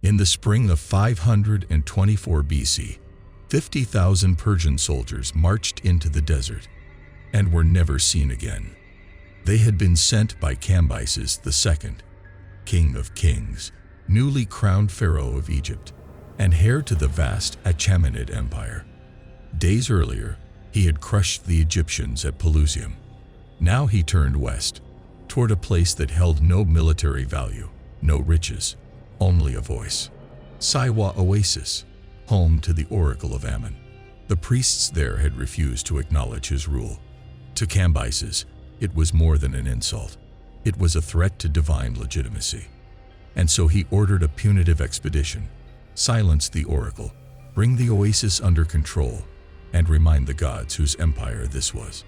In the spring of 524 BC, 50,000 Persian soldiers marched into the desert and were never seen again. They had been sent by Cambyses II, king of kings, newly crowned pharaoh of Egypt, and heir to the vast Achaemenid Empire. Days earlier, he had crushed the Egyptians at Pelusium. Now he turned west, toward a place that held no military value, no riches, only a voice. Siwa Oasis, home to the Oracle of Ammon. The priests there had refused to acknowledge his rule. To Cambyses, it was more than an insult. It was a threat to divine legitimacy. And so he ordered a punitive expedition, silence the oracle, bring the oasis under control, and remind the gods whose empire this was.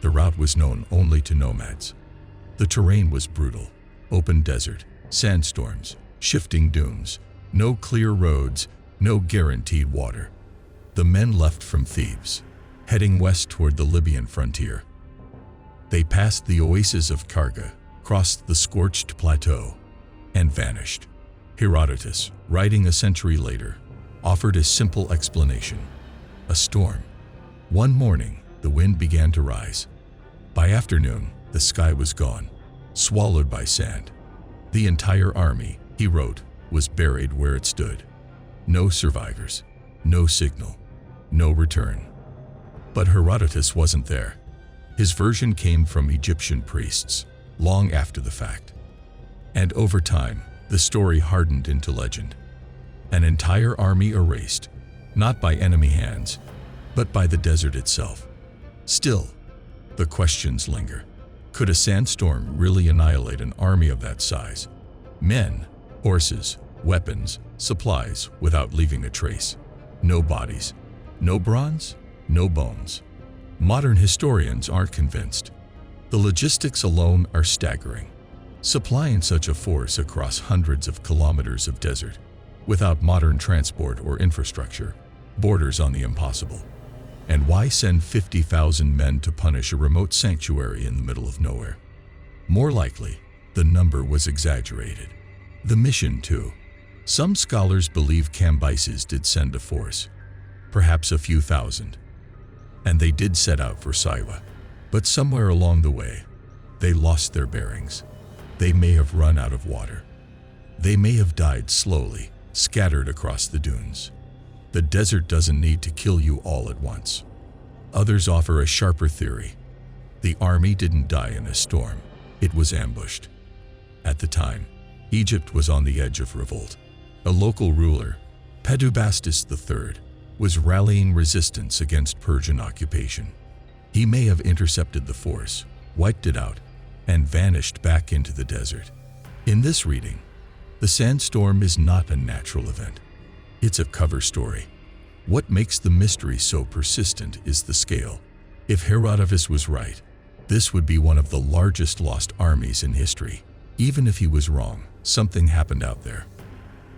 The route was known only to nomads. The terrain was brutal, open desert, sandstorms, shifting dunes, no clear roads, no guaranteed water. The men left from Thebes, heading west toward the Libyan frontier. They passed the oasis of Karga, crossed the scorched plateau, and vanished. Herodotus, writing a century later, offered a simple explanation: a storm. One morning, the wind began to rise. By afternoon, the sky was gone, swallowed by sand. The entire army, he wrote, was buried where it stood. No survivors, no signal, no return. But Herodotus wasn't there. His version came from Egyptian priests, long after the fact. And over time, the story hardened into legend. An entire army erased, not by enemy hands, but by the desert itself. Still, the questions linger. Could a sandstorm really annihilate an army of that size? Men, horses, weapons, supplies, without leaving a trace. No bodies, no bronze, no bones. Modern historians aren't convinced. The logistics alone are staggering. Supplying such a force across hundreds of kilometers of desert, without modern transport or infrastructure, borders on the impossible. And why send 50,000 men to punish a remote sanctuary in the middle of nowhere? More likely, the number was exaggerated. The mission, too. Some scholars believe Cambyses did send a force, perhaps a few thousand. And they did set out for Siwa. But somewhere along the way, they lost their bearings. They may have run out of water. They may have died slowly, scattered across the dunes. The desert doesn't need to kill you all at once. Others offer a sharper theory. The army didn't die in a storm. It was ambushed. At the time, Egypt was on the edge of revolt. A local ruler, Pedubastis III, was rallying resistance against Persian occupation. He may have intercepted the force, wiped it out, and vanished back into the desert. In this reading, the sandstorm is not a natural event. It's a cover story. What makes the mystery so persistent is the scale. If Herodotus was right, this would be one of the largest lost armies in history. Even if he was wrong, something happened out there.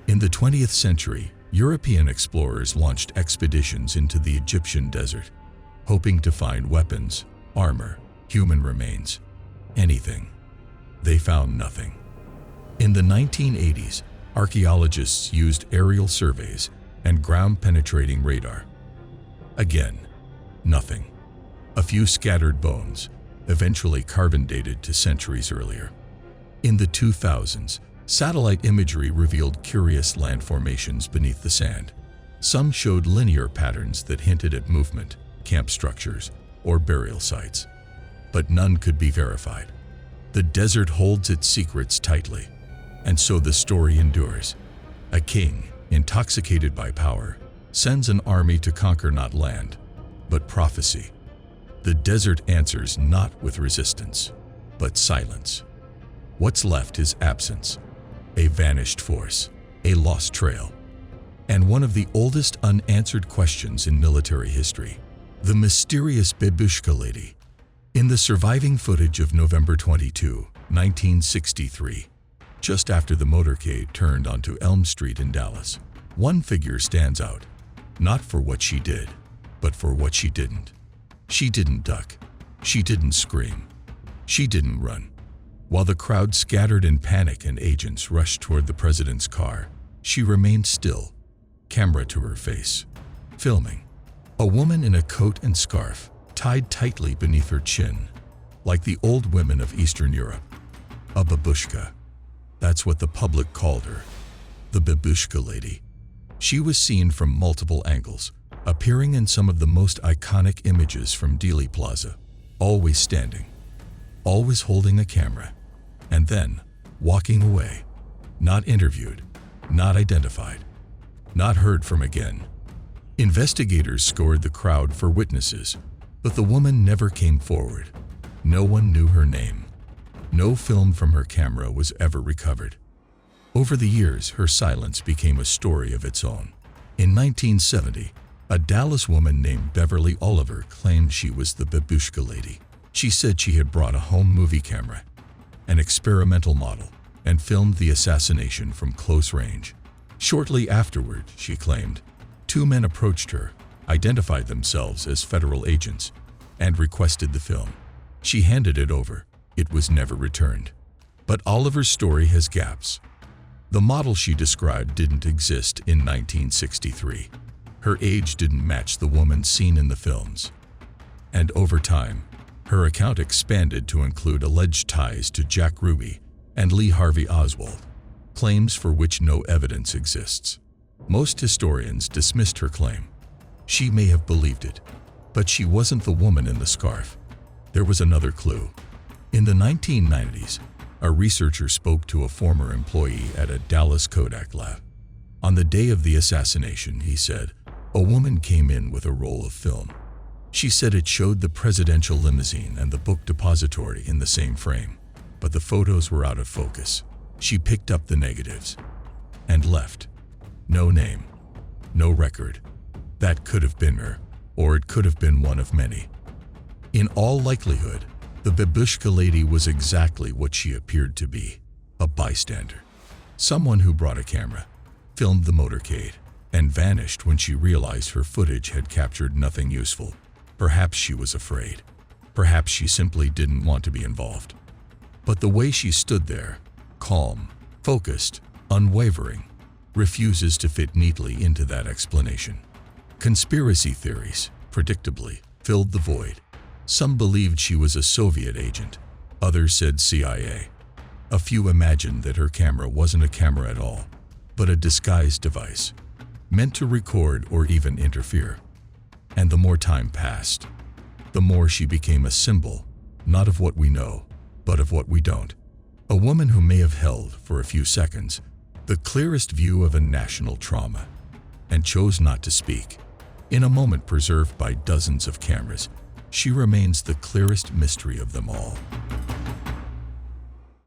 In the 20th century, European explorers launched expeditions into the Egyptian desert, hoping to find weapons, armor, human remains, anything. They found nothing. In the 1980s, archaeologists used aerial surveys and ground-penetrating radar. Again, nothing. A few scattered bones, eventually carbon-dated to centuries earlier. In the 2000s, satellite imagery revealed curious land formations beneath the sand. Some showed linear patterns that hinted at movement, camp structures, or burial sites. But none could be verified. The desert holds its secrets tightly, and so the story endures. A king, intoxicated by power, sends an army to conquer not land, but prophecy. The desert answers not with resistance, but silence. What's left is absence, a vanished force, a lost trail, and one of the oldest unanswered questions in military history: the mysterious Babushka lady. In the surviving footage of November 22, 1963, just after the motorcade turned onto Elm Street in Dallas, one figure stands out, not for what she did, but for what she didn't. She didn't duck. She didn't scream. She didn't run. While the crowd scattered in panic and agents rushed toward the president's car, She remained still, camera to her face, filming. A woman in a coat and scarf, tied tightly beneath her chin, like the old women of Eastern Europe. A babushka. That's what the public called her. The babushka lady. She was seen from multiple angles, appearing in some of the most iconic images from Dealey Plaza. Always standing, always holding a camera, and then walking away. Not interviewed, not identified, not heard from again. Investigators scoured the crowd for witnesses, but the woman never came forward. No one knew her name. No film from her camera was ever recovered. Over the years, her silence became a story of its own. In 1970, a Dallas woman named Beverly Oliver claimed she was the babushka lady. She said she had brought a home movie camera, an experimental model, and filmed the assassination from close range. Shortly afterward, she claimed, two men approached her, identified themselves as federal agents, and requested the film. She handed it over. It was never returned. But Oliver's story has gaps. The model she described didn't exist in 1963. Her age didn't match the woman seen in the films. And over time, her account expanded to include alleged ties to Jack Ruby and Lee Harvey Oswald, claims for which no evidence exists. Most historians dismissed her claim. She may have believed it, but she wasn't the woman in the scarf. There was another clue. In the 1990s, a researcher spoke to a former employee at a Dallas Kodak lab. On the day of the assassination, he said, a woman came in with a roll of film. She said it showed the presidential limousine and the book depository in the same frame, but the photos were out of focus. She picked up the negatives and left. No name, no record. That could have been her, or it could have been one of many. In all likelihood, the babushka lady was exactly what she appeared to be, a bystander. Someone who brought a camera, filmed the motorcade, and vanished when she realized her footage had captured nothing useful. Perhaps she was afraid. Perhaps she simply didn't want to be involved. But the way she stood there, calm, focused, unwavering, refuses to fit neatly into that explanation. Conspiracy theories, predictably, filled the void. Some believed she was a Soviet agent. Others said CIA. A few imagined that her camera wasn't a camera at all, but a disguised device, meant to record or even interfere. And the more time passed, the more she became a symbol, not of what we know, but of what we don't. A woman who may have held, for a few seconds, the clearest view of a national trauma, and chose not to speak. In a moment preserved by dozens of cameras, she remains the clearest mystery of them all.